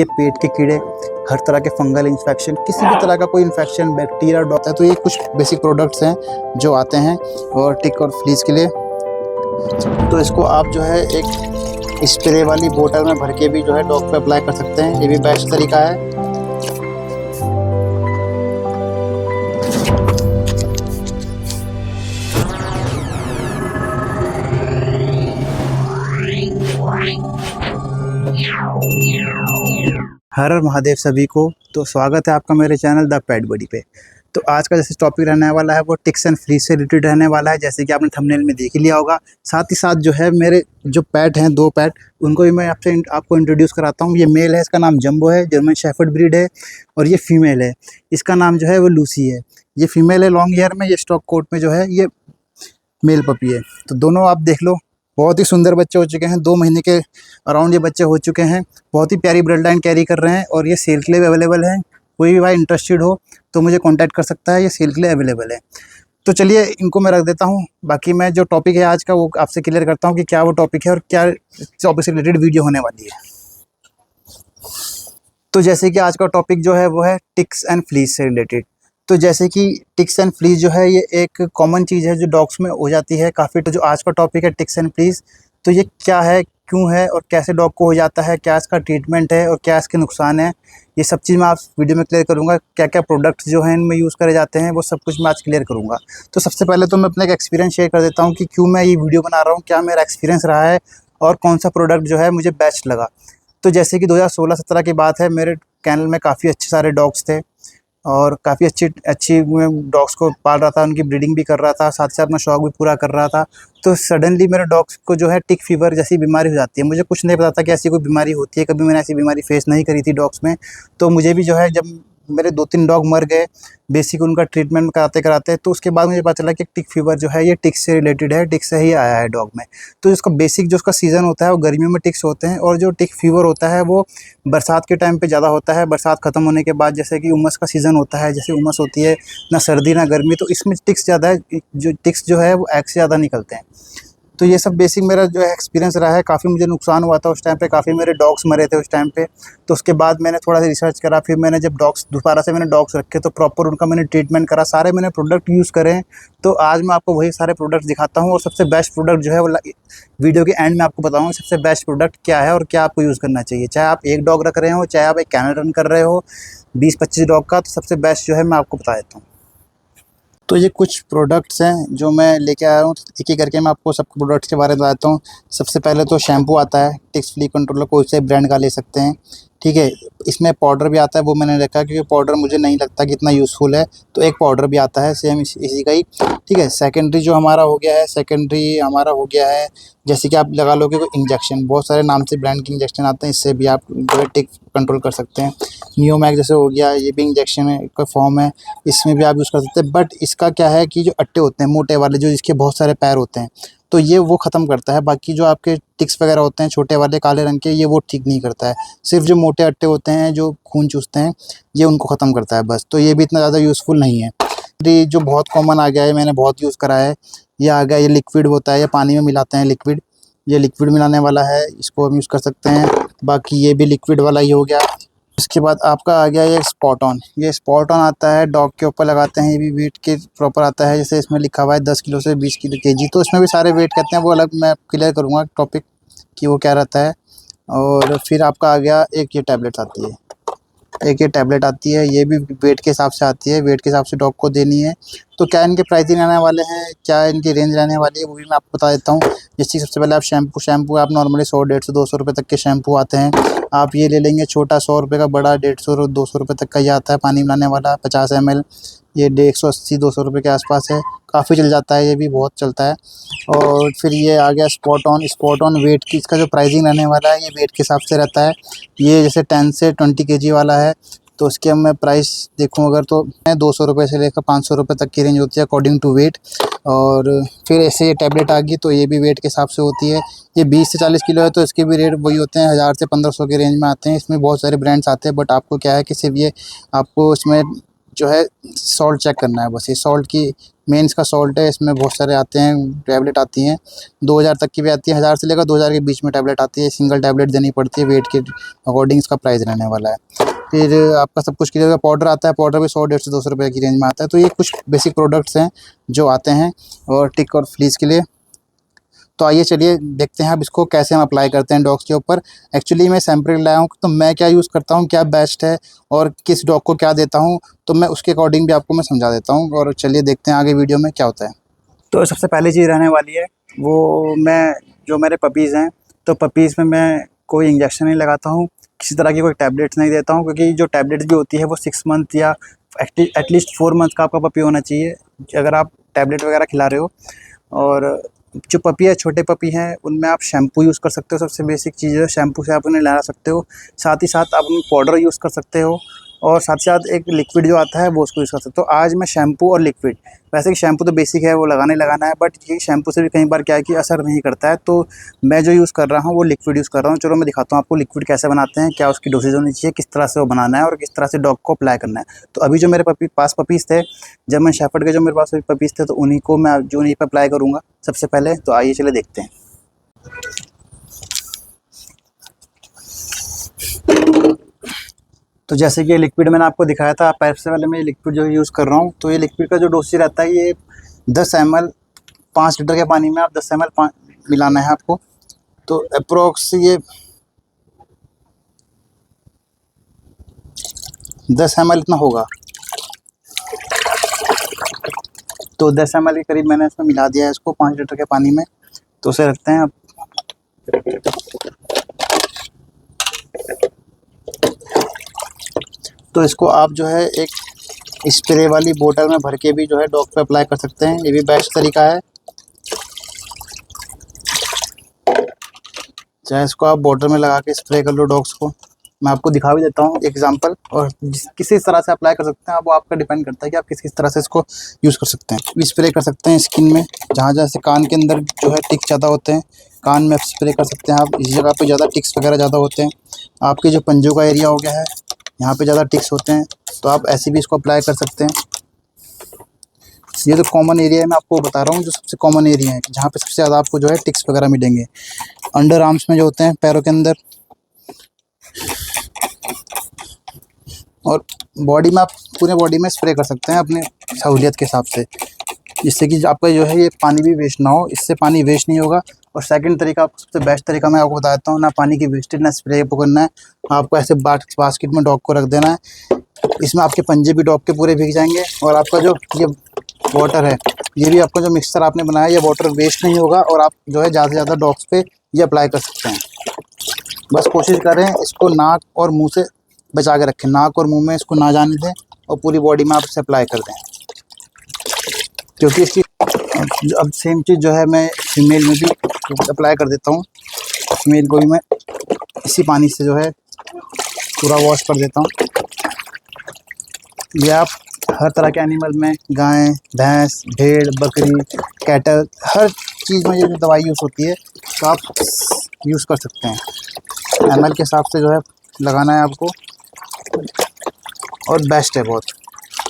ये पेट के कीड़े, हर तरह के फंगल इन्फेक्शन, किसी भी तरह का कोई इन्फेक्शन बैक्टीरिया होता है तो ये कुछ बेसिक प्रोडक्ट्स हैं जो आते हैं और टिक और फ्लीज के लिए। तो इसको आप जो है एक स्प्रे वाली बोतल में भर के भी जो है डॉग पे अप्लाई कर सकते हैं, ये भी बेस्ट तरीका है। हर हर महादेव सभी को। तो स्वागत है आपका मेरे चैनल द पेट बडी पे। तो आज का जैसे टॉपिक रहने वाला है वो टिक्स एंड फ्लीज से रिलेटेड रहने वाला है, जैसे कि आपने थंबनेल में देख ही लिया होगा। साथ ही साथ जो है मेरे जो पेट हैं, 2 पेट, उनको भी मैं आपको इंट्रोड्यूस कराता हूँ। ये मेल है, इसका नाम जंबो है, जर्मन शेफर्ड ब्रीड है। और ये फीमेल है, इसका नाम जो है वो लूसी है। ये फीमेल है लॉन्ग हेयर में, ये स्टॉक कोट में जो है ये मेल पपी है। तो दोनों आप देख लो, बहुत ही सुंदर बच्चे हो चुके हैं। 2 महीने के अराउंड ये बच्चे हो चुके हैं। बहुत ही प्यारी ब्लड लाइन कैरी कर रहे हैं और ये सेल के लिए अवेलेबल है। कोई भी भाई इंटरेस्टेड हो तो मुझे कांटेक्ट कर सकता है, ये सेल के लिए अवेलेबल है। तो चलिए इनको मैं रख देता हूँ। बाकी मैं जो टॉपिक है आज का वो आपसे क्लियर करता हूँ कि क्या वो टॉपिक है और क्या टॉपिक से रिलेटेड वीडियो होने वाली है। तो जैसे कि आज का टॉपिक जो है वो है टिक्स एंड फ्लीज से रिलेटेड। तो जैसे कि टिक्स एंड फ्लीज जो है ये एक कॉमन चीज़ है जो डॉग्स में हो जाती है काफ़ी। तो जो आज का टॉपिक है टिक्स एंड फ्लीज, तो ये क्या है, क्यों है और कैसे डॉग को हो जाता है, क्या इसका ट्रीटमेंट है और क्या इसके नुकसान है, ये सब चीज़ मैं आप वीडियो में क्लियर करूँगा। क्या क्या प्रोडक्ट्स जो हैं इनमें यूज़ करे जाते हैं वो सब कुछ मैं आज क्लियर करूँगा। तो सबसे पहले तो मैं अपना एक एक्सपीरियंस शेयर कर देता हूँ कि क्यों मैं ये वीडियो बना रहा हूँ, क्या मेरा एक्सपीरियंस रहा है और कौन सा प्रोडक्ट जो है मुझे बेस्ट लगा। तो जैसे कि 2016-17 की बात है, मेरे कैनल में काफ़ी अच्छे सारे डॉग्स थे और काफ़ी अच्छी मैं डॉग्स को पाल रहा था, उनकी ब्रीडिंग भी कर रहा था, साथ साथ अपना शौक भी पूरा कर रहा था। तो सडनली मेरे डॉग्स को जो है टिक फीवर जैसी बीमारी हो जाती है। मुझे कुछ नहीं पता था कि ऐसी कोई बीमारी होती है, कभी मैंने ऐसी बीमारी फेस नहीं करी थी डॉग्स में। तो मुझे भी जो है, जब मेरे 2-3 डॉग मर गए बेसिक उनका ट्रीटमेंट कराते कराते, तो उसके बाद मुझे पता चला कि टिक फीवर जो है ये टिक्स से रिलेटेड है, टिक्स से ही आया है डॉग में। तो इसका बेसिक जो उसका सीज़न होता है वो गर्मियों में टिक्स होते हैं और जो टिक फीवर होता है वो बरसात के टाइम पे ज़्यादा होता है। बरसात ख़त्म होने के बाद जैसे कि उमस का सीज़न होता है, जैसे उमस होती है, ना सर्दी ना गर्मी, तो इसमें टिक्स ज़्यादा है, जो टिक्स जो है वो एग से ज़्यादा निकलते हैं। तो ये सब बेसिक मेरा जो है एक्सपीरियंस रहा है। काफ़ी मुझे नुकसान हुआ था उस टाइम पे, काफ़ी मेरे डॉग्स मरे थे उस टाइम पे। तो उसके बाद मैंने थोड़ा सा रिसर्च करा, फिर मैंने जब डॉग्स दोबारा से मैंने डॉग्स रखे तो प्रॉपर उनका मैंने ट्रीटमेंट करा, सारे मैंने प्रोडक्ट यूज़ करे हैं। तो आज मैं आपको वही सारे प्रोडक्ट दिखाता हूँ और सबसे बेस्ट प्रोडक्ट जो है वो वीडियो के एंड में आपको बताऊँगा सबसे बेस्ट प्रोडक्ट क्या है और क्या आपको यूज़ करना चाहिए। चाहे आप 1 डॉग रख रहे हो, चाहे आप एक कैनल रन कर रहे हो 20-25 डॉग का, तो सबसे बेस्ट जो है मैं आपको बता देता हूँ। तो ये कुछ प्रोडक्ट्स हैं जो मैं लेके आया हूँ, एक-एक करके मैं आपको सब प्रोडक्ट्स के बारे में बताता हूँ। सबसे पहले तो शैम्पू आता है, टिक्स फ्ली कंट्रोलर, कोई से ब्रांड का ले सकते हैं, ठीक है। इसमें पाउडर भी आता है, वो मैंने रखा क्योंकि पाउडर मुझे नहीं लगता कि इतना यूज़फुल है, तो एक पाउडर भी आता है सेम इसी का ही, ठीक है। सेकेंडरी जो हमारा हो गया है, सेकेंडरी हमारा हो गया है, जैसे कि आप लगा लोगे कोई इंजेक्शन, बहुत सारे नाम से ब्रांड के इंजेक्शन आते हैं, इससे भी आप जो है टिक कंट्रोल कर सकते हैं। नियोमैग जैसे हो गया, ये भी इंजेक्शन है का फॉर्म है, इसमें भी आप यूज़ कर सकते हैं। बट इसका क्या है कि जो अट्टे होते हैं मोटे वाले, जो जिसके बहुत सारे पैर होते हैं, तो ये वो ख़त्म करता है। बाकी जो आपके टिक्स वगैरह होते हैं छोटे वाले काले रंग के, ये वो ठीक नहीं करता है। सिर्फ जो मोटे अट्टे होते हैं जो खून चूसते हैं, ये उनको ख़त्म करता है बस। तो ये भी इतना ज़्यादा यूज़फुल नहीं है। ये जो बहुत कॉमन आ गया है, मैंने बहुत यूज़ करा है, ये आ गया, ये लिक्विड होता है, ये पानी में मिलाते हैं लिक्विड, ये लिक्विड मिलाने वाला है, इसको हम यूज़ कर सकते हैं। बाकी ये भी लिक्विड वाला ही हो गया। उसके बाद आपका आ गया ये स्पॉट ऑन। ये स्पॉट ऑन आता है, डॉग के ऊपर लगाते हैं, ये भी वेट के प्रॉपर आता है। जैसे इसमें लिखा हुआ है 10 किलो से 20 किलो केजी, तो इसमें भी सारे वेट कहते हैं, वो अलग मैं क्लियर करूँगा टॉपिक कि वो क्या रहता है। और फिर आपका आ गया एक ये टैबलेट आती है, एक ये टैबलेट आती है, ये भी वेट के हिसाब से आती है, वेट के हिसाब से डॉग को देनी है। तो क्या इनके प्राइसिंग रहने वाले हैं, क्या इनकी रेंज रहने वाली है, वो भी मैं आपको बता देता हूँ। जैसे सबसे पहले आप शैम्पू आप नॉर्मली 100, 150, 200 रुपये तक के शैम्पू आते हैं। आप ये ले लेंगे छोटा 100 रुपये का, बड़ा 150 और 200 रुपये तक का ये आता है, पानी मिलाने वाला 50 ml, ये 180-200 रुपये के आसपास है, काफ़ी चल जाता है, ये भी बहुत चलता है। और फिर ये आ गया स्पॉट ऑन वेट की, इसका जो प्राइसिंग रहने वाला है ये वेट के हिसाब से रहता है। ये जैसे 10 से 20 केजी वाला है, तो उसके मैं प्राइस देखूँ अगर तो 200 रुपये से लेकर 500 रुपये तक की रेंज होती है अकॉर्डिंग टू वेट। और फिर ऐसे ये टैबलेट आ गई, तो ये भी वेट के हिसाब से होती है। ये 20 से 40 किलो है, तो इसके भी रेट वही होते हैं, 1000 से 1500 के रेंज में आते हैं। इसमें बहुत सारे ब्रांड्स आते हैं, बट आपको क्या है कि सिर्फ ये आपको इसमें जो है सॉल्ट चेक करना है, बस ये सॉल्ट की मेन इसका सॉल्ट है। इसमें बहुत सारे आते हैं, टैबलेट आती हैं 2000 तक की भी आती है, 1000 से लेकर 2000 के बीच में टैबलेट आती है। सिंगल टैबलेट देनी पड़ती है, वेट के अकॉर्डिंग इसका प्राइस रहने वाला है। फिर आपका सब कुछ क्लियर, पाउडर आता है, पाउडर भी 100 150 से 200 रुपये की रेंज में आता है। तो ये कुछ बेसिक प्रोडक्ट्स हैं जो आते हैं और टिक और फ्लीस के लिए। तो आइए चलिए देखते हैं अब इसको कैसे हम अप्लाई करते हैं डॉग्स के ऊपर। एक्चुअली मैं सैंपल लाया हूँ, तो मैं क्या यूज़ करता हूँ, क्या बेस्ट है और किस डॉग को क्या देता हूँ, तो मैं उसके अकॉर्डिंग भी आपको मैं समझा देता हूँ। और चलिए देखते हैं आगे वीडियो में क्या होता है। तो सबसे पहली चीज़ रहने वाली है वो, मैं जो मेरे पपीज़ हैं, तो पपीज़ में मैं कोई इंजेक्शन नहीं लगाता हूँ, किसी तरह की कोई टैबलेट्स नहीं देता हूँ, क्योंकि जो टैबलेट्स भी होती है वो 6 मंथ या एटलीस्ट 4 मंथ का आपका पपी होना चाहिए अगर आप टैबलेट वगैरह खिला रहे हो। और जो पपी है, छोटे पपी हैं, उनमें आप शैम्पू यूज़ कर सकते हो। सबसे बेसिक चीज़ है, शैम्पू से आप उन्हें नहला सकते हो। साथ ही साथ आप उनमें पाउडर यूज़ कर सकते हो और साथ ही साथ एक लिक्विड जो आता है वो उसको यूज़ कर सकते हो। आज मैं शैम्पू और लिक्विड, वैसे कि शैम्पू तो बेसिक है, वो लगाना ही लगाना है, बट ये शैम्पू से भी कई बार क्या है कि असर नहीं करता है। तो मैं जो यूज़ कर रहा हूँ वो लिक्विड यूज़ कर रहा हूँ। चलो मैं दिखाता हूँ आपको लिक्विड कैसे बनाते हैं, क्या उसकी डोसेज होनी चाहिए, किस तरह से वो बनाना है और किस तरह से डॉग को अप्लाई करना है। तो अभी जो मेरे पास पपीज़ थे, जब मैं शेफर्ड के जो मेरे पास पपीज़ थे, तो उन्हीं को मैं जो उन्हीं पर अप्लाई करूँगा सबसे पहले। तो आइए चले देखते हैं। तो जैसे कि ये लिक्विड मैंने आपको दिखाया था, सबसे पहले मैं ये लिक्विड जो यूज़ कर रहा हूँ, तो ये लिक्विड का जो डोसेज रहता है, ये 10 ml 5 लीटर के पानी में आप 10 ml मिलाना है आपको। तो अप्रोक्स ये 10 ml इतना होगा। तो 10 ml के करीब मैंने इसमें मिला दिया है इसको 5 लीटर के पानी में। तो उसे रखते हैं अब। तो इसको आप जो है एक स्प्रे वाली बोतल में भर के भी जो है डॉग पे अप्लाई कर सकते हैं, ये भी बेस्ट तरीका है। चाहे इसको आप बोतल में लगा के स्प्रे कर लो डॉग्स को। मैं आपको दिखा भी देता हूँ एग्जांपल, और किसी तरह से अप्लाई कर सकते हैं आप, वो आपका डिपेंड करता है कि आप किस तरह से इसको यूज़ कर सकते हैं। स्प्रे कर सकते हैं स्किन में, जहाँ जैसे कान के अंदर जो है टिक ज़्यादा होते हैं, कान में स्प्रे कर सकते हैं आप। इस जगह पे ज़्यादा टिक्स वगैरह ज़्यादा होते हैं, आपके जो पंजों का एरिया हो गया है, यहाँ पे ज़्यादा टिक्स होते हैं, तो आप ऐसे भी इसको अप्लाई कर सकते हैं। ये तो कॉमन एरिया है, मैं आपको बता रहा हूँ जो सबसे कॉमन एरिया है, जहाँ पे सबसे ज़्यादा आपको जो है टिक्स वगैरह मिलेंगे। अंडर आर्म्स में जो होते हैं, पैरों के अंदर, और बॉडी में आप पूरे बॉडी में स्प्रे कर सकते हैं अपने सहूलियत के हिसाब से, जिससे कि आपका जो है ये पानी भी वेस्ट ना हो। इससे पानी वेस्ट नहीं होगा। और सेकंड तरीका, सबसे बेस्ट तरीका मैं आपको बता देता हूँ, ना पानी की वेस्टेज ना स्प्रे को करना है। आपको ऐसे बास्केट में डॉग को रख देना है, इसमें आपके पंजे भी डॉग के पूरे भीग जाएंगे, और आपका जो ये वाटर है, ये भी आपका जो मिक्सचर आपने बनाया, ये वाटर वेस्ट नहीं होगा, और आप जो है ज़्यादा से ज़्यादा डॉग्स पे ये अप्लाई कर सकते हैं। बस कोशिश करें इसको नाक और मुंह से बचा के रखें, नाक और मुंह में इसको ना जाने दें, और पूरी बॉडी में आप इसे अप्लाई कर दें, क्योंकि इसकी अब सेम चीज़ जो है मैं फीमेल में भी अप्लाई कर देता हूँ। फीमेल को भी मैं इसी पानी से जो है पूरा वॉश कर देता हूँ। ये आप हर तरह के एनिमल में, गाय, भैंस, भेड़, बकरी, कैटल, हर चीज़ में ये जो दवाई यूज़ होती है, तो आप यूज़ कर सकते हैं। एमएल के हिसाब से जो है लगाना है आपको, और बेस्ट है बहुत।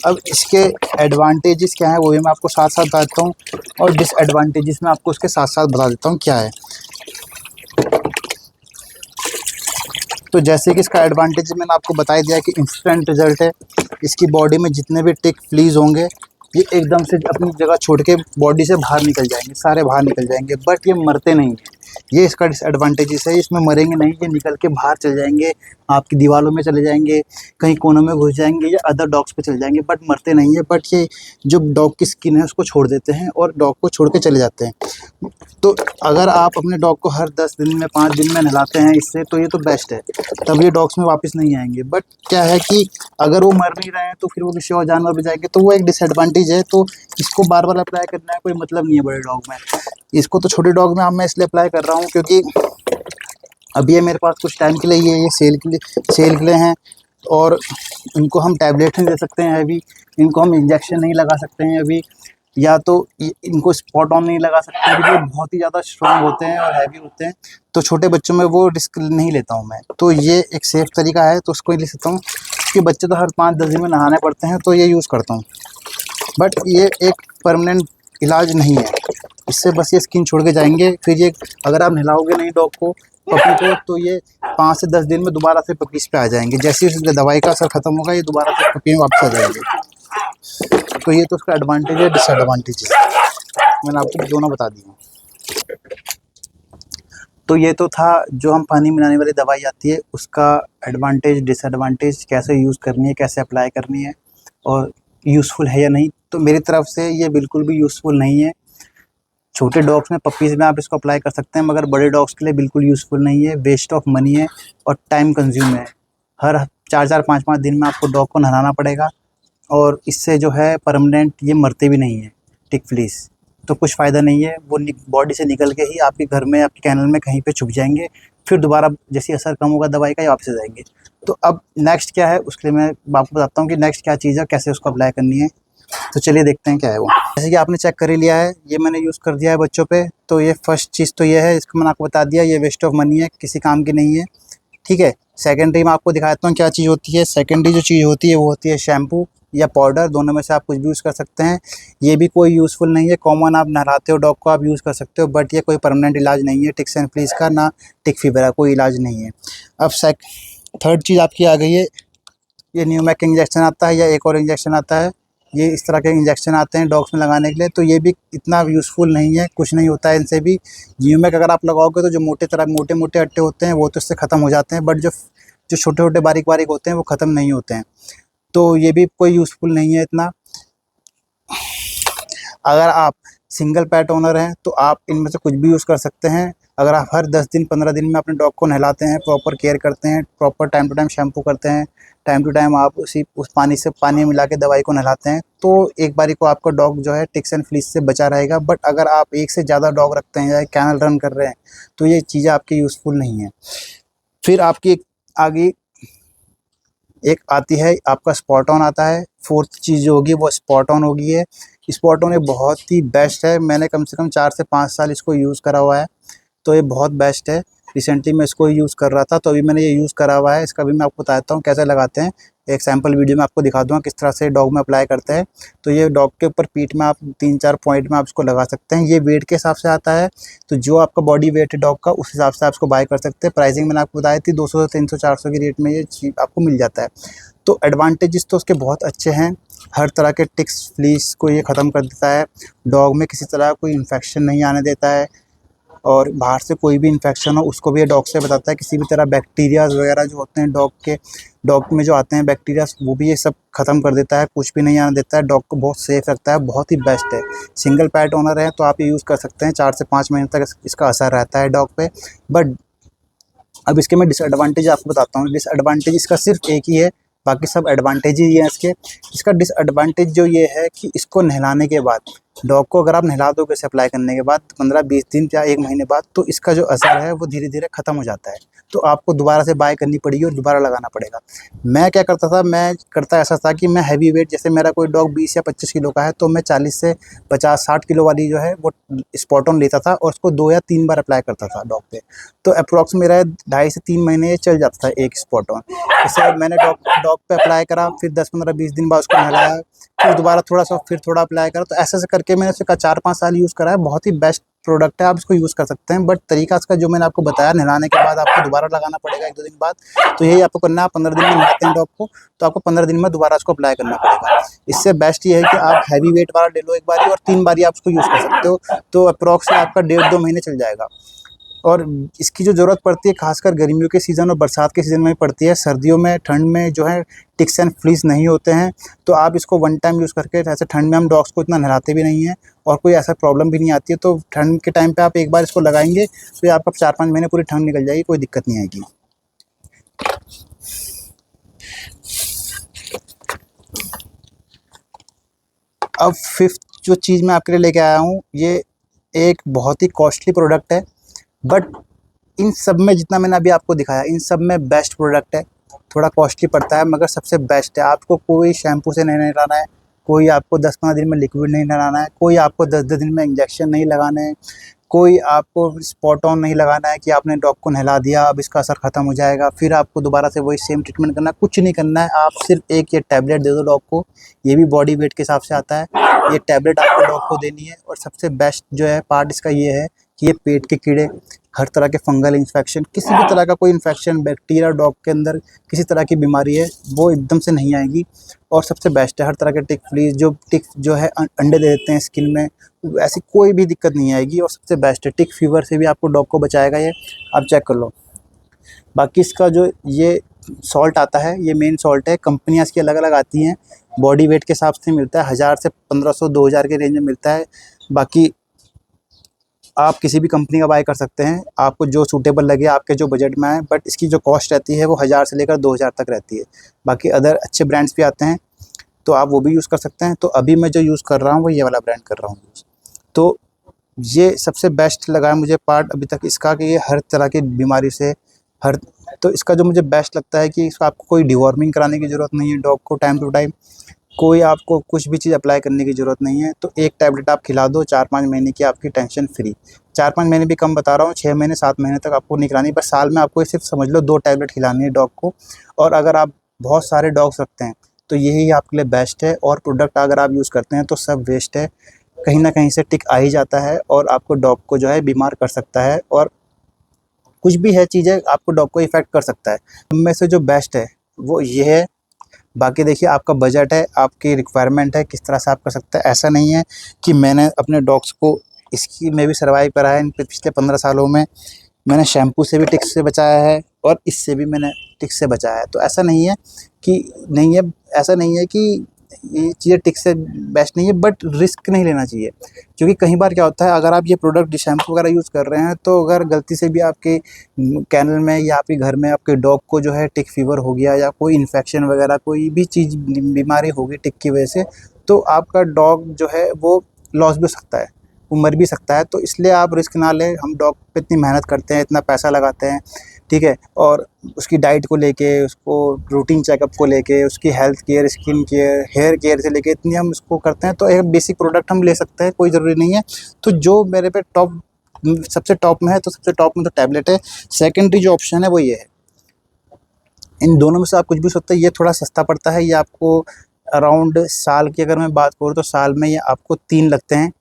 अब इसके एडवांटेजेस क्या है वो भी मैं आपको साथ साथ बताता हूँ, और डिसएडवांटेजेस मैं आपको उसके साथ साथ बता देता हूँ क्या है। तो जैसे कि इसका एडवांटेज मैंने आपको बता ही दिया कि इंस्टेंट रिजल्ट है। इसकी बॉडी में जितने भी टिक फ्लीज होंगे, ये एकदम से अपनी जगह छोड़ के बॉडी से बाहर निकल जाएंगे, सारे बाहर निकल जाएंगे, बट ये मरते नहीं हैं। ये इसका डिसएडवांटेजेस है, इसमें मरेंगे नहीं, ये निकल के बाहर चले जाएंगे, आपकी दीवारों में चले जाएंगे, कहीं कोनों में घुस जाएंगे, या अदर डॉग्स पे चले जाएंगे, बट मरते नहीं है। बट ये जो डॉग की स्किन है उसको छोड़ देते हैं और डॉग को छोड़ के चले जाते हैं। तो अगर आप अपने डॉग को हर 10 दिन में 5 दिन में नहलाते हैं इससे, तो ये तो बेस्ट है, तब ये डॉग्स में वापस नहीं आएंगे। बट क्या है कि अगर वो मर नहीं रहे हैं तो फिर वो किसी और जानवर पे जाएंगे, तो वो एक डिसएडवांटेज है। तो इसको बार बार अप्लाई करना है कोई मतलब नहीं है बड़े डॉग में। इसको तो छोटे डॉग में मैं इसलिए अप्लाई कर रहा हूँ क्योंकि अभी ये मेरे पास कुछ टाइम के लिए ये सेल के लिए हैं, और इनको हम टैबलेट नहीं दे सकते हैं अभी, इनको हम इंजेक्शन नहीं लगा सकते हैं अभी, या तो इनको स्पॉट ऑन नहीं लगा सकते हैं क्योंकि बहुत ही ज़्यादा स्ट्रॉन्ग होते हैं और हैवी होते हैं। तो छोटे बच्चों में वो रिस्क नहीं लेता हूँ मैं, तो ये एक सेफ़ तरीका है, तो उसको ही ले सकता हूँ कि बच्चे तो हर 5-10 दिन में नहाने पड़ते हैं, तो ये यूज़ करता हूँ। बट ये एक परमानेंट इलाज नहीं है। इससे बस ये स्किन छोड़ के जाएंगे। फिर ये अगर आप नहलाओगे नहीं डॉग को, पपी को, तो ये 5 से 10 दिन में दोबारा से पपीज़ पे आ जाएंगे। जैसे ही दवाई का असर ख़त्म होगा ये दोबारा से पपी में वापस आ जाएंगे। तो ये तो उसका एडवांटेज है, डिसएडवांटेज है, मैंने आपको दोनों बता दिए। तो ये तो था जो हम पानी मिलाने वाली दवाई आती है उसका एडवांटेज डिसएडवांटेज, कैसे यूज़ करनी है, कैसे अप्लाई करनी है और यूज़फुल है या नहीं। तो मेरी तरफ से ये बिल्कुल भी यूज़फुल नहीं है। छोटे डॉग्स में, पपीज़ में आप इसको अप्लाई कर सकते हैं, मगर बड़े डॉग्स के लिए बिल्कुल यूज़फुल नहीं है। वेस्ट ऑफ मनी है और टाइम कंज्यूम है। हर 4-4 5-5 दिन में आपको डॉग को नहलाना पड़ेगा और इससे जो है परमानेंट ये मरते भी नहीं है टिक फ्लीस। तो कुछ फ़ायदा नहीं है। वो बॉडी से निकल के ही आपके घर में, आपके कैनल में कहीं पे छुप जाएंगे। फिर दोबारा जैसे असर कम होगा दवाई का, ये वापस आ जाएंगे। तो अब नेक्स्ट क्या है उसके लिए मैं आपको बताता हूँ कि नेक्स्ट क्या चीज़ है, कैसे उसको अप्लाई करनी है। तो चलिए देखते हैं क्या है वो। जैसे कि आपने चेक कर ही लिया है, ये मैंने यूज़ कर दिया है बच्चों पे। तो ये फर्स्ट चीज़ तो ये है, इसको मैंने आपको बता दिया, ये वेस्ट ऑफ मनी है, किसी काम की नहीं है, ठीक है। सेकेंडरी में आपको दिखाता हूँ क्या चीज़ होती है। सेकेंडरी जो चीज़ होती है वो होती है शैम्पू या पाउडर, दोनों में से आप कुछ भी यूज़ कर सकते हैं। ये भी कोई यूज़फुल नहीं है। कॉमन आप नहलाते हो डॉग को, आप यूज़ कर सकते हो, बट ये कोई परमानेंट इलाज नहीं है टिक्स एंड फ्लीस का, ना टिक फीवर का कोई इलाज नहीं है। अब थर्ड चीज़ आपकी आ गई है, ये न्यूमैक इंजेक्शन आता है या एक और इंजेक्शन आता है। ये इस तरह के इंजेक्शन आते हैं डॉग्स में लगाने के लिए। तो ये भी इतना यूज़फुल नहीं है, कुछ नहीं होता है इनसे भी। न्यूमैक अगर आप लगाओगे तो जो मोटे मोटे अट्टे होते हैं वो तो इससे ख़त्म हो जाते हैं, बट जो छोटे छोटे बारीक बारीक होते हैं वो ख़त्म नहीं होते हैं। तो ये भी कोई यूज़फुल नहीं है इतना। अगर आप सिंगल पेट ओनर हैं तो आप इनमें से कुछ भी यूज़ कर सकते हैं। अगर आप हर 10 दिन 15 दिन में अपने डॉग को नहलाते हैं, प्रॉपर केयर करते हैं, proper time to time shampoo करते हैं, टाइम टू टाइम आप उस पानी मिला के दवाई को नहलाते हैं, तो एक बारी को आपका डॉग जो है टिक्स एंड फ्लीस से बचा रहेगा। बट अगर आप एक से ज़्यादा डॉग रखते हैं या कैनल रन कर रहे हैं तो ये चीज़ें आपकी यूज़फुल नहीं है। फिर आपकी आगे एक आती है आपका स्पॉट ऑन आता है। फोर्थ चीज़ जो होगी वो स्पॉट ऑन होगी है। स्पॉट ऑन ये बहुत ही बेस्ट है। मैंने कम से कम 4 से 5 साल इसको यूज़ करा हुआ है, तो ये बहुत बेस्ट है। रिसेंटली मैं इसको यूज़ कर रहा था तो अभी मैंने ये यूज़ करा हुआ है। इसका भी मैं आपको बताता हूँ कैसे लगाते हैं। एक सैम्पल वीडियो में आपको दिखा दूँगा किस तरह से डॉग में अप्लाई करते हैं। तो ये डॉग के ऊपर पीठ में आप 3-4 पॉइंट में आप इसको लगा सकते हैं। ये वेट के हिसाब से आता है, तो जो आपका बॉडी वेट है डॉग का उस हिसाब से आप इसको बाय कर सकते हैं। प्राइसिंग मैंने आपको बताई थी 200 से 300-400 की रेट में ये चीज़ आपको मिल जाता है। तो एडवांटेजेस तो उसके बहुत अच्छे हैं। हर तरह के टिक्स फ्लीस को ये ख़त्म कर देता है। डॉग में किसी तरह कोई इन्फेक्शन नहीं आने देता है और बाहर से कोई भी इन्फेक्शन हो उसको भी ये डॉग से बताता है। किसी भी तरह बैक्टीरियाज़ वगैरह जो होते हैं डॉग में जो आते हैं बैक्टीरियाज़, वो भी ये सब ख़त्म कर देता है, कुछ भी नहीं आने देता है। डॉग को बहुत सेफ़ रखता है, बहुत ही बेस्ट है। सिंगल पेट ओनर है तो आप ये यूज़ कर सकते हैं। 4 से 5 महीने तक इसका असर रहता है डॉग पे। बट अब इसके मैं डिसएडवांटेज आपको बताता हूँ। डिसएडवांटेज इसका सिर्फ एक ही है, बाकी सब एडवांटेज ही हैं इसके। इसका डिसएडवांटेज जो ये है कि इसको नहलाने के बाद, डॉग को अगर आप नहला दोगे इसे अप्लाई करने के बाद 15-20 दिन या 1 महीने बाद, तो इसका जो असर है वो धीरे धीरे ख़त्म हो जाता है। तो आपको दोबारा से बाय करनी पड़ेगी और दोबारा लगाना पड़ेगा। मैं क्या करता था, मैं करता ऐसा था कि मैं हैवी वेट, जैसे मेरा कोई डॉग 20 या 25 किलो का है तो मैं 40 से 50-60 किलो वाली जो है वो स्पॉट ऑन लेता था और उसको 2 या 3 बार अप्लाई करता था डॉग पे। तो अप्रॉक्स मेरा 2.5 से 3 महीने ये चल जाता था एक स्पॉट ऑन। इससे मैंने डॉग पे अप्लाई करा, फिर 10-15-20 दिन बाद उसको नहलाया, फिर दोबारा थोड़ा सा, फिर थोड़ा अप्लाई करा। तो ऐसे करके मैंने उसका 4-5 साल यूज़ करा है। बहुत ही बेस्ट प्रोडक्ट है, आप इसको यूज़ कर सकते हैं। बट तरीका इसका जो मैंने आपको बताया, नहलाने के बाद आपको दोबारा लगाना पड़ेगा 1-2 दिन बाद। तो यही आपको करना है। आप 15 दिन में नहलाते हैं डॉग को तो आपको 15 दिन में दोबारा उसको अप्लाई करना पड़ेगा। इससे बेस्ट ये है कि आप हैवी वेट वाला ले लो एक बारी और 3 बारी आप उसको यूज़ कर सकते हो। तो अप्रॉक्स आपका 1.5-2 महीने चल जाएगा। और इसकी जो ज़रूरत पड़ती है खासकर गर्मियों के सीज़न और बरसात के सीज़न में पड़ती है। सर्दियों में, ठंड में जो है टिक्स एंड फ्लीस नहीं होते हैं। तो आप इसको वन टाइम यूज़ करके, जैसे ठंड में हम डॉग्स को इतना नहलाते भी नहीं हैं और कोई ऐसा प्रॉब्लम भी नहीं आती है। तो ठंड के टाइम पे आप एक बार इसको लगाएंगे तो आपका 4-5 महीने पूरी ठंड निकल जाएगी, कोई दिक्कत नहीं आएगी। अब फिफ्थ जो चीज़ मैं आपके लिए लेके आया हूँ, ये एक बहुत ही कॉस्टली प्रोडक्ट है, बट इन सब में जितना मैंने अभी आपको दिखाया, इन सब में बेस्ट प्रोडक्ट है। थोड़ा कॉस्टली पड़ता है मगर सबसे बेस्ट है। आपको कोई शैम्पू से नहीं नहलाना है, कोई आपको 10-15 दिन में लिक्विड नहीं लगाना है, कोई आपको 10-10 दिन में इंजेक्शन नहीं लगाना है, कोई आपको स्पॉट ऑन नहीं लगाना है कि आपने डॉग को नहला दिया अब इसका असर ख़त्म हो जाएगा, फिर आपको दोबारा से वही सेम ट्रीटमेंट करना है, कुछ नहीं करना है। आप सिर्फ एक ये टैबलेट दे दो डॉग को, ये भी बॉडी वेट के हिसाब से आता है। ये टैबलेट आपको डॉग को देनी है और सबसे बेस्ट जो है पार्ट इसका ये है कि ये पेट के कीड़े, हर तरह के फंगल इन्फेक्शन, किसी भी तरह का कोई इन्फेक्शन, बैक्टीरिया डॉग के अंदर किसी तरह की बीमारी है वो एकदम से नहीं आएगी। और सबसे बेस्ट है हर तरह के टिक फ्लीज, जो टिक जो है अंडे दे देते हैं स्किन में, ऐसी कोई भी दिक्कत नहीं आएगी। और सबसे बेस्ट है टिक फीवर से भी आपको डॉग को बचाएगा ये, आप चेक कर लो। बाकी इसका जो ये सॉल्ट आता है ये मेन सॉल्ट है, कंपनियाँ इसकी अलग अलग आती हैं, बॉडी वेट के हिसाब से मिलता है, 1000 से 1500-2000 के रेंज में मिलता है। बाकी आप किसी भी कंपनी का बाय कर सकते हैं, आपको जो सूटेबल लगे आपके जो बजट में आए, बट इसकी जो कॉस्ट रहती है वो 1000 से लेकर 2000 तक रहती है। बाकी अदर अच्छे ब्रांड्स भी आते हैं तो आप वो भी यूज़ कर सकते हैं। तो अभी मैं जो यूज़ कर रहा हूँ वो ये वाला ब्रांड कर रहा हूँ यूज़। तो ये सबसे बेस्ट लगा है मुझे पार्ट अभी तक इसका कि ये हर तरह की बीमारी से हर तो इसका जो मुझे बेस्ट लगता है कि इसका आपको कोई डिवॉर्मिंग कराने की ज़रूरत नहीं है डॉग को टाइम टू टाइम, कोई आपको कुछ भी चीज़ अप्लाई करने की ज़रूरत नहीं है। तो एक टैबलेट आप खिला दो 4-5 महीने की, आपकी टेंशन फ्री। 4-5 महीने भी कम बता रहा हूँ, 6 महीने 7 महीने तक आपको नहीं खिलानी, बस साल में आपको सिर्फ समझ लो 2 टैबलेट खिलानी है डॉग को। और अगर आप बहुत सारे डॉग्स रखते हैं तो यही आपके लिए बेस्ट है। और प्रोडक्ट अगर आप यूज़ करते हैं तो सब वेस्ट है, कहीं ना कहीं से टिक आ ही जाता है और आपको डॉग को जो है बीमार कर सकता है, और कुछ भी है चीज़ें आपको डॉग को इफ़ेक्ट कर सकता है। उनमें से जो बेस्ट है वो ये है। बाकी देखिए आपका बजट है, आपकी रिक्वायरमेंट है, किस तरह से आप कर सकते हैं। ऐसा नहीं है कि मैंने अपने डॉग्स को इसकी में भी सर्वाइव करा है इन पिछले 15 सालों में, मैंने शैम्पू से भी टिक्स से बचाया है और इससे भी मैंने टिक्स से बचाया है। तो ऐसा नहीं है कि नहीं है, ऐसा नहीं है कि ये चीज़ें टिक्स से बेस्ट नहीं है, बट रिस्क नहीं लेना चाहिए। क्योंकि कई बार क्या होता है अगर आप ये प्रोडक्ट शैम्पू वगैरह यूज़ कर रहे हैं तो अगर गलती से भी आपके कैनल में या आपके घर में आपके डॉग को जो है टिक फीवर हो गया या कोई इन्फेक्शन वगैरह कोई भी चीज़ बीमारी होगी टिक की वजह से, तो आपका डॉग जो है वो लॉस भी हो सकता है, वो मर भी सकता है। तो इसलिए आप रिस्क ना लें। हम डॉग पे इतनी मेहनत करते हैं, इतना पैसा लगाते हैं, ठीक है, और उसकी डाइट को लेके, उसको रूटीन चेकअप को लेके, उसकी health care, skin care, hair care से लेके इतनी हम उसको करते हैं, तो एक बेसिक प्रोडक्ट हम ले सकते हैं, कोई ज़रूरी नहीं है। तो जो मेरे पे टॉप सबसे टॉप में है तो सबसे टॉप में तो टैबलेट है। सेकेंडरी जो ऑप्शन है वो ये है। इन दोनों में से आप कुछ भी सकते हैं। ये थोड़ा सस्ता पड़ता है, ये आपको अराउंड साल की अगर मैं बात करूँ तो साल में ये आपको 3 लगते हैं,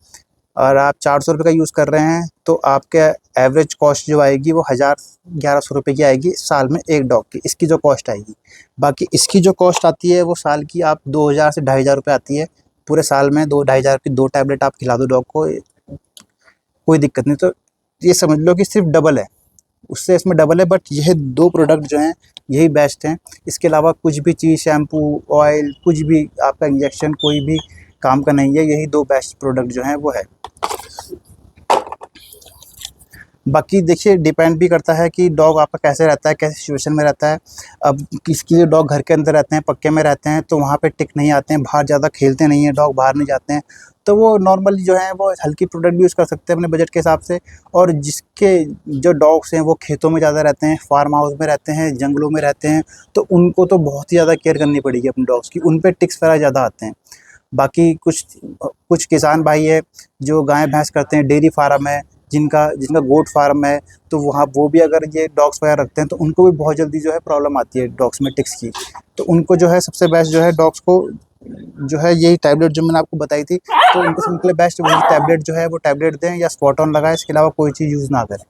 और आप 400 रुपये का यूज़ कर रहे हैं तो आपके एवरेज कॉस्ट जो आएगी वो 1000-1100 रुपये की आएगी साल में एक डॉग की, इसकी जो कॉस्ट आएगी। बाकी इसकी जो कॉस्ट आती है वो साल की आप 2000 से 2500 रुपये आती है। पूरे साल में 2-2500 की 2 टैबलेट आप खिला दो डॉग को, कोई दिक्कत नहीं। तो ये समझ लो कि सिर्फ डबल है, उससे इसमें डबल है, बट यह 2 प्रोडक्ट जो हैं यही बेस्ट हैं। इसके अलावा कुछ भी चीज़ शैम्पू, ऑयल, कुछ भी आपका इंजेक्शन कोई भी काम का नहीं है। यही 2 बेस्ट प्रोडक्ट जो हैं वो है। बाकी देखिए डिपेंड भी करता है कि डॉग आपका कैसे रहता है, कैसे सिचुएशन में रहता है। अब किसकी जो डॉग घर के अंदर रहते हैं, पक्के में रहते हैं, तो वहाँ पे टिक नहीं आते हैं, बाहर ज़्यादा खेलते नहीं हैं डॉग, बाहर नहीं जाते हैं, तो वो नॉर्मली जो है वो हल्की प्रोडक्ट भी यूज़ कर सकते हैं अपने बजट के हिसाब से। और जिसके जो डॉग्स हैं वो खेतों में ज़्यादा रहते हैं, फार्म हाउस में रहते हैं, जंगलों में रहते हैं, तो उनको तो बहुत ही ज़्यादा केयर करनी पड़ेगी अपने डॉग्स की, उन पे टिक्स वगैरह ज़्यादा आते हैं। बाकी कुछ किसान भाई है जो गाय भैंस करते हैं, डेयरी फार्म है, जिनका जिनका गोट फार्म है, तो वहाँ वो भी अगर ये डॉग्स वगैरह रखते हैं तो उनको भी बहुत जल्दी जो है प्रॉब्लम आती है डॉग्स में टिक्स की। तो उनको जो है सबसे बेस्ट जो है डॉग्स को जो है यही टैबलेट जो मैंने आपको बताई थी, तो उनके लिए बेस्ट वही टैबलेट जो है वो टैबलेट दें या स्पॉट ऑन लगाएं, इसके अलावा कोई चीज़ यूज़ ना करें।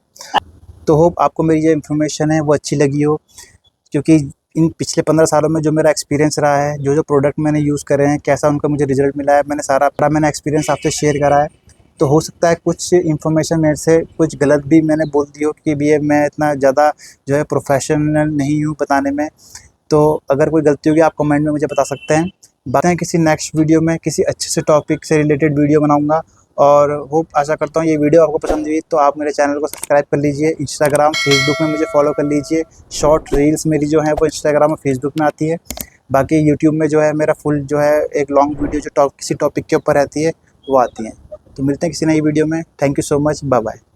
तो होप आपको मेरी ये इन्फॉर्मेशन है वो अच्छी लगी हो, क्योंकि इन पिछले 15 सालों में जो मेरा एक्सपीरियंस रहा है, जो प्रोडक्ट मैंने यूज़ करे हैं, कैसा उनका मुझे रिज़ल्ट मिला है, मैंने एक्सपीरियंस आपसे शेयर करा है। तो हो सकता है कुछ इन्फॉर्मेशन मेरे से कुछ गलत भी मैंने बोल दी हो, क्योंकि ये मैं इतना ज़्यादा जो है प्रोफेशनल नहीं हूँ बताने में। तो अगर कोई गलती होगी आप कमेंट में मुझे बता सकते हैं। बातें हैं किसी नेक्स्ट वीडियो में किसी अच्छे से टॉपिक से रिलेटेड वीडियो बनाऊँगा, और होप आशा करता हूँ ये वीडियो आपको पसंद हुई तो आप मेरे चैनल को सब्सक्राइब कर लीजिए। इंस्टाग्राम, फेसबुक में मुझे फॉलो कर लीजिए। शॉर्ट रील्स मेरी जो है वो इंस्टाग्राम और फेसबुक में आती है। बाकी यूट्यूब में जो है मेरा फुल जो है एक लॉन्ग वीडियो जो किसी टॉपिक के ऊपर रहती है वो आती है। तो मिलते हैं किसी नई वीडियो में। Thank you so much, bye bye.